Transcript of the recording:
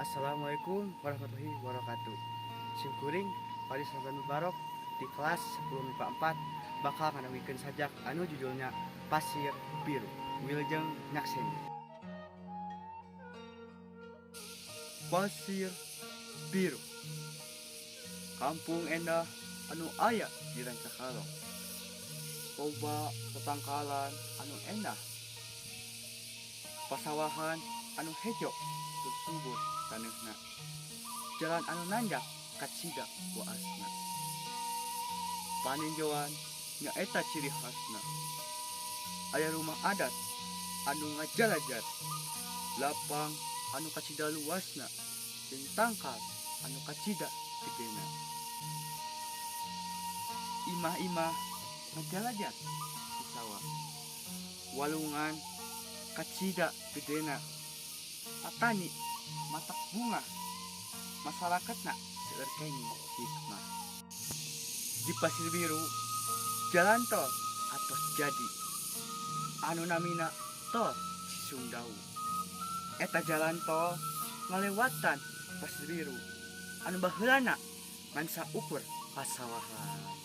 Assalamualaikum warahmatullahi wabarakatuh. Simkuring pada Ramadan Mubarak di kelas 10 MIPA 4 bakal ngadawikeun sajak anu judulnya Pasir Biru. Wilujeng nyakseni. Pasir biru, kampung endah anu aya di Rancakalong. Loba tetangkalan anu endah, pasawahan anu hejo subur taneuhna, jalan anu nanjak kacida waasna. Paninjauan nyaeta ciri khasna. Aya rumah adat anu ngajalajat, lapang anu kacida luasna, jeung tangkal anu kacida gedena. Imah-imah ngajalajat di sawah, walungan kacida gedena, patani matak bunga, masyarakatna seueur kenging hikmah. Di Pasir Biru jalan tol atos jadi, anu namina tol Cisumdawu. Eta jalan tol ngalewatan Pasir Biru anu baheulana ngan saukur pasawahan.